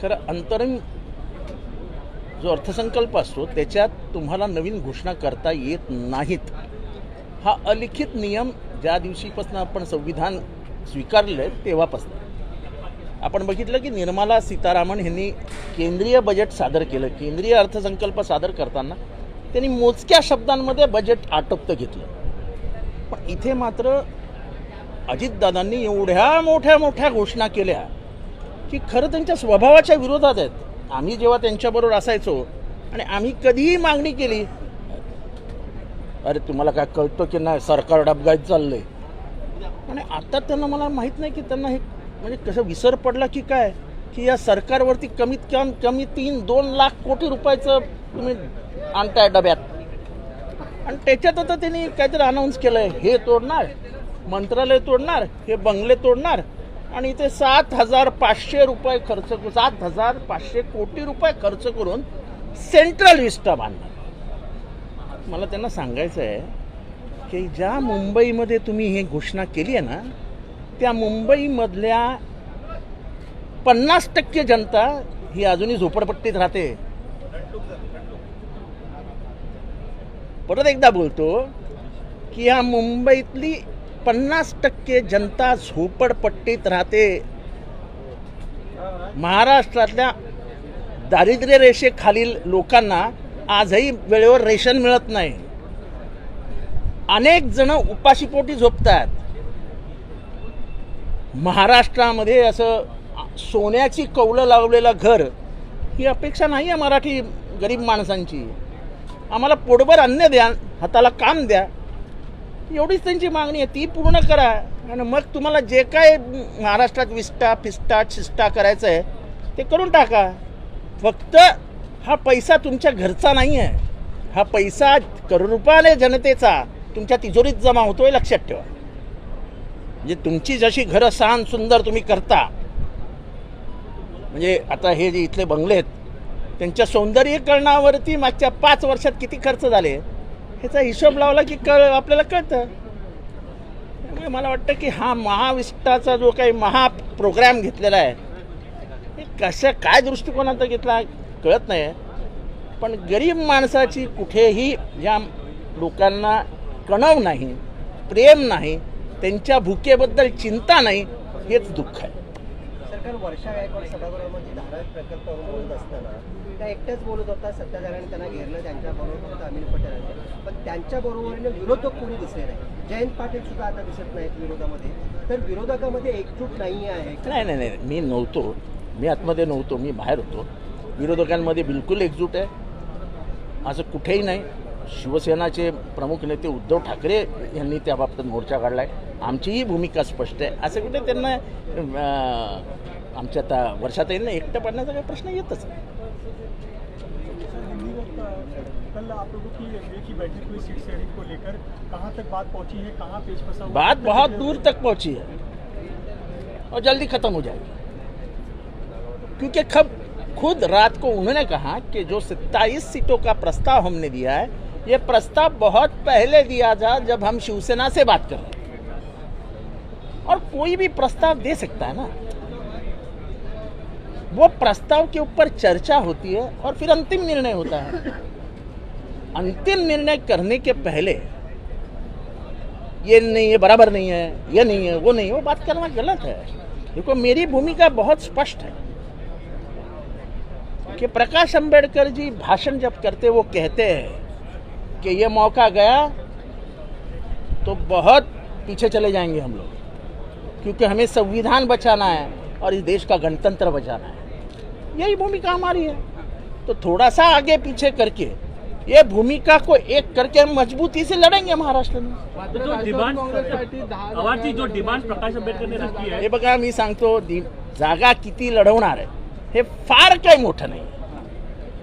खरं अंतरिम जो अर्थसंकल्प असतो त्याच्यात तुम्हाला नवीन घोषणा करता येत नाहीत. हा अलिखित नियम ज्या दिवशीपासून आपण संविधान स्वीकारलं आहे तेव्हापासून आपण बघितलं की निर्मला सीतारामन यांनी केंद्रीय बजेट सादर केलं. केंद्रीय अर्थसंकल्प सादर करताना त्यांनी मोजक्या शब्दांमध्ये बजेट आटोपतं घेतलं. पण इथे मात्र अजितदादांनी एवढ्या मोठ्या मोठ्या घोषणा केल्या की खरं त्यांच्या स्वभावाच्या विरोधात आहेत. आम्ही जेव्हा त्यांच्याबरोबर असायचो आणि आम्ही कधीही मागणी केली, अरे तुम्हाला काय कळतं की नाही सरकार डबघाईत चाललंय. आणि आता त्यांना मला माहीत नाही की त्यांना हे म्हणजे कसं विसर पडला की काय की या सरकारवरती कमीत कमी 2 लाख कोटी रुपयाचं तुम्ही आणताय डब्यात. आणि त्याच्यात आता त्यांनी काहीतरी अनाऊन्स केलं आहे, हे तोडणार, मंत्रालय तोडणार, हे बंगले तोडणार आणि इथे 7,500 रुपये खर्च 7,500 कोटी रुपये खर्च करून सेंट्रल विस्टा बांधणार. मला त्यांना सांगायचं आहे की ज्या मुंबईमध्ये तुम्ही ही घोषणा केली आहे ना त्या मुंबईमधल्या 50% जनता ही अजूनही झोपडपट्टीत राहते. परत एकदा बोलतो की या मुंबईतली 50% जनता झोपडपट्टीत राहते. महाराष्ट्रातल्या दारिद्र्य रेषेखालील लोकांना आजही वेळेवर रेशन मिळत नाही. अनेक जण उपाशीपोटी झोपतात. महाराष्ट्रामध्ये असं सोन्याची कौलं लावलेलं घर ही अपेक्षा नाही आहे मराठी गरीब माणसांची. आम्हाला पोटभर अन्न द्या, हाताला काम द्या, एवढीच त्यांची मागणी आहे. ती पूर्ण करा आणि मग तुम्हाला जे काय महाराष्ट्रात विस्टा फिस्टा शिस्टा करायचं आहे ते करून टाका. फक्त हा पैसा तुमच्या घरचा नाही आहे, हा पैसा करोडोपाने जनतेचा तुमच्या तिजोरीत जमा होतोय, लक्षात ठेवा. म्हणजे तुमची जशी घरं छान सुंदर तुम्ही करता, म्हणजे आता हे जे इथले बंगले आहेत त्यांच्या सौंदर्यीकरणावरती मागच्या 5 वर्षात किती खर्च झाले ह्याचा हिशोब लावला की आपल्याला कळतं. त्यामुळे मला वाटतं की हा महाविस्टाचा जो काही महा प्रोग्रॅम घेतलेला आहे हे कसं काय दृष्टिकोनात घेतला कळत नाही. पण गरीब माणसाची कुठेही ज्या लोकांना कणव नाही, प्रेम नाही, त्यांच्या भुकेबद्दल चिंता नाही, हेच दुःख आहे. सरकार वर्षा गायकवाड सभागृहामध्ये धारावी प्रकल्पावर बोलत असताना त्या एकट्याच बोलत होता. सत्ताधाऱ्यांनी त्यांना घेरलं, त्यांच्याबरोबर फक्त अनिल पटेल, पण त्यांच्याबरोबरीने विरोधक कोणी दिसले नाही. जयंत पाटील सुद्धा आता दिसत नाहीत विरोधामध्ये. तर विरोधकामध्ये एकजूट नाही आहे. नाही, मी नव्हतो, मी आतमध्ये नव्हतो, मी बाहेर होतो. विरोधकांमध्ये बिलकुल एकजूट आहे असं कुठेही नाही. शिवसेनाचे प्रमुख नेते उद्धव ठाकरे यांनी त्या बाबतीत मोर्चा काढला आहे. आमचीही भूमिका स्पष्ट आहे. असं कुठे त्यांना आमच्या आता वर्षात येईल ना एकटं पडण्याचा काही प्रश्न येतच नाही. बात बहुत दूर तक पहुंची है और जल्दी खत्म हो जाएगी. क्योंकि खुद रात को उन्होंने कहा कि जो 27 सीटों का प्रस्ताव हमने दिया है ये प्रस्ताव बहुत पहले दिया था जब हम शिवसेना से बात कर रहे थे. और कोई भी प्रस्ताव दे सकता है ना, वो प्रस्ताव के ऊपर चर्चा होती है और फिर अंतिम निर्णय होता है. अंतिम निर्णय करने के पहले ये नहीं है, बराबर नहीं है, ये नहीं है, वो नहीं है, वो बात करना गलत है. देखो मेरी भूमिका बहुत स्पष्ट है कि प्रकाश अंबेडकर जी भाषण जब करते वो कहते हैं कि ये मौका गया तो बहुत पीछे चले जाएंगे हम लोग, क्योंकि हमें संविधान बचाना है और इस देश का गणतंत्र बचाना है. यही भूमिका हमारी है. तो थोड़ा सा आगे पीछे करके ये भूमिका को एक करके हम मजबूती से लड़ेंगे महाराष्ट्र में. जो डिमांड प्रकाश आंबेडकरने रखली आहे हे बघा मी सांगतो जागा किती लढवणार आहे हे फार काही मोठं नाही.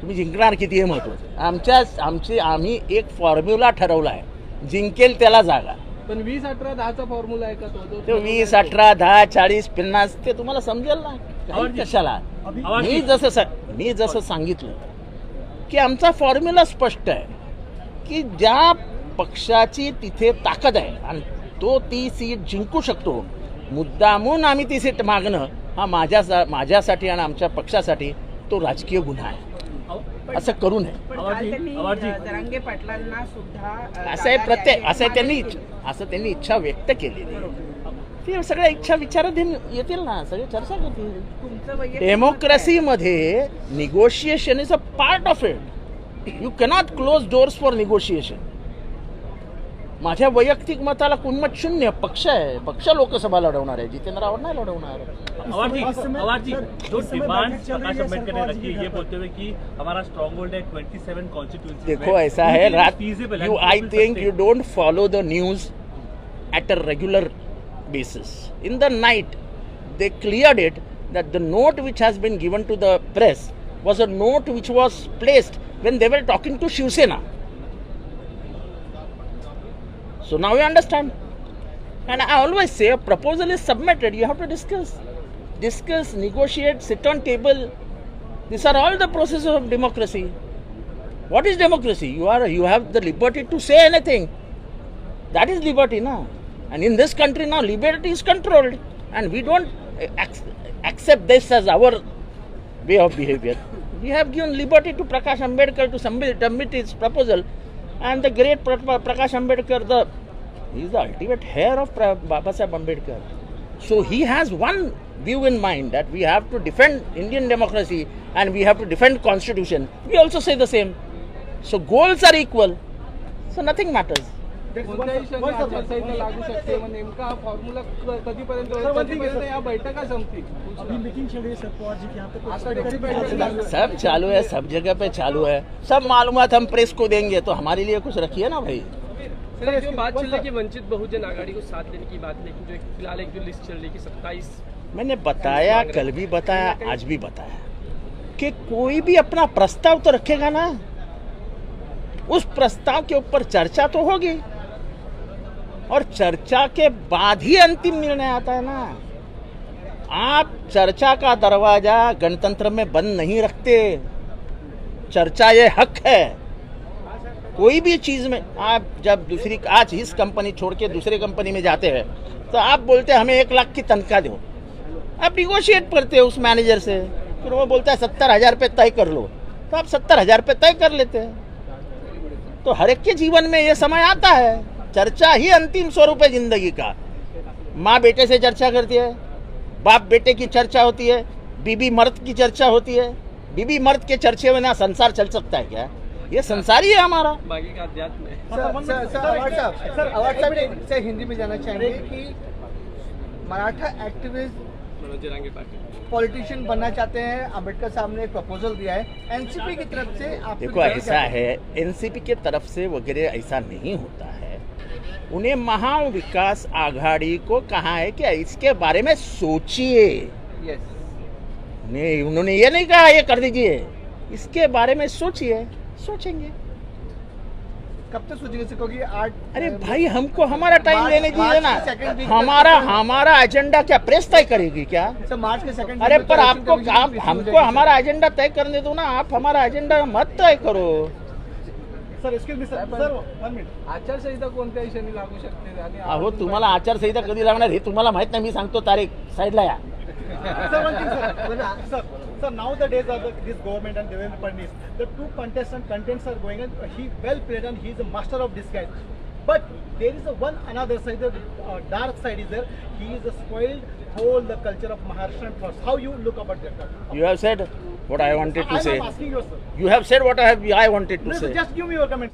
तुम्ही जिंकणार किती हे महत्त्वाचं. आम्ही एक फॉर्म्युला ठरवला आहे, जिंकेल त्याला जागा. पण 20-18-10चा फॉर्म्युला आहे का तो? 20, 18, 10, 40, 50 ते तुम्हाला समजेल ना. कशाला मी जसं सांगितलं की आमचा फॉर्म्युला स्पष्ट आहे की ज्या पक्षाची तिथे ताकद आहे आणि तो ती सीट जिंकू शकतो, मुद्दामून आम्ही ती सीट मागणं हा माझ्यासाठी आणि आमच्या पक्षासाठी तो राजकीय गुन्हा आहे. असं करू नये. पण आवाजी, काल त्यांनी आवाजी. जरांगे पाटलांना सुद्धा असं आहे असं त्यांनी इच्छा व्यक्त केलेली आहे. ते सगळ्या इच्छा विचाराधीन येतील ना, सगळे चर्चा करतील. तुमचं वैयक्तिक डेमोक्रेसीमध्ये negotiation is a part of it. You cannot close doors for negotiation. माझ्या वैयक्तिक मताला कुणमत शून्य. पक्ष आहे, पक्ष लोकसभा लढवणार आहे, जितेंद्र आव्हाड नहीं लढवणार. अवाजी जो डिमांड प्रकाश अम्बेडकर ने रखी है ये बोलते हुए कि हमारा स्ट्रॉन्ग होल्ड है 27 कॉन्स्टिट्यूंसी. देखो ऐसा है, रात you I think you don't follow the news at a regular basis. In the night, they cleared it that the note which has been given to the press was a note which was placed when they were talking to Shiv Sena. So now you understand. And I always say a proposal is submitted, you have to discuss, negotiate, sit on table. These are all the processes of democracy. What is democracy? You have the liberty to say anything. That is liberty, na. And in this country now, liberty is controlled, and we don't accept this as our way of behavior. We have given liberty to Prakash Ambedkar to submit his proposal, and the great Prakash Ambedkar, he is the ultimate heir of Babasaheb Ambedkar. So he has one view in mind, that we have to defend Indian democracy and we have to defend Constitution. We also say the same. So goals are equal. So nothing matters. कोणत्याही क्षणी आचारसंहिता लागू शकते. मग नेमका हा formula कधीपर्यंत या बैठका संपतील? सब चालू है, सब जगह पे चालू है, सब मालूमात हम प्रेस को देंगे, तो हमारे लिए कुछ रखिए ना भाई. सर जो बात चल रही है कि वंचित बहुजन आघाड़ी को साथ देने की बात, लेकिन जो फिलहाल एक जो लिस्ट चल रही है कि 27 मैंने बताया, कल भी बताया, आज भी बताया कि कोई भी अपना प्रस्ताव तो रखेगा ना, उस प्रस्ताव के ऊपर चर्चा तो होगी, और चर्चा के बाद ही अंतिम निर्णय आता है ना. आप चर्चा का दरवाजा गणतंत्र में बंद नहीं रखते. चर्चा ये हक है. कोई भी चीज में आप जब आज इस कंपनी छोड़ के दूसरे कंपनी में जाते हैं, तो आप बोलते हैं हमें 1 लाख की तनख्वाह दो. आप निगोशिएट करते हो उस मैनेजर से, फिर वो बोलता है 70,000 रुपये तय कर लो, तो आप 70,000 रुपये तय कर लेते हैं. तो हर एक के जीवन में ये समय आता है. चर्चा ही अंतिम स्वरूप है जिंदगी का. माँ बेटे से चर्चा करती है, बाप बेटे की चर्चा होती है, बीबी मर्द की चर्चा होती है. बीबी मर्द के चर्चे में ना संसार चल सकता है क्या? ये संसार ही है हमारा. बाकी का अध्यात्म है. अवार्ड साहब से हिंदी में जाना चाहेंगे कि मराठा एक्टिविस्ट मनोज जरांगे पाटिल पॉलिटिशियन बनना चाहते हैं. अम्बेडकर साहब ने एक प्रपोजल दिया है एनसीपी की तरफ से. आप देखो ऐसा है, एनसीपी के तरफ से वगैरह ऐसा नहीं होता है. उन्हें महाविकास आघाड़ी को कहा है कि इसके बारे में सोचिए. उन्होंने ये नहीं कहा ये कर दीजिए, इसके बारे में सोचिए. सोचेंगे. कब तक सोचेंगे सर? क्योंकि 8 अरे भाई हमको हमारा टाइम लेने दीजिए ना. हमारा एजेंडा क्या प्रेस तय करेगी क्या? सर मार्च के सेकंड. अरे पर हमको हमारा एजेंडा तय करने दो ना. आप हमारा एजेंडा मत तय करो. Sir excuse me sir 1 minute. आचारसंहिता कोणत्याही क्षणी लागू शकते आणि अहो तुम्हाला आचारसंहिता कधी लागणार हे तुम्हाला माहित नाही. मी सांगतो तारीख. साईडला या. Sir, now the days of this government and Devendra Fadnavis, the two contents are going on. He well played and he is a master of disguise. But there is another side, the dark side is there. He is spoiled whole the culture of Maharashtrian thoughts. How you look about that? You have said what I wanted to say. I'm asking you, sir. You have said what I wanted to No, say. just give me your comment.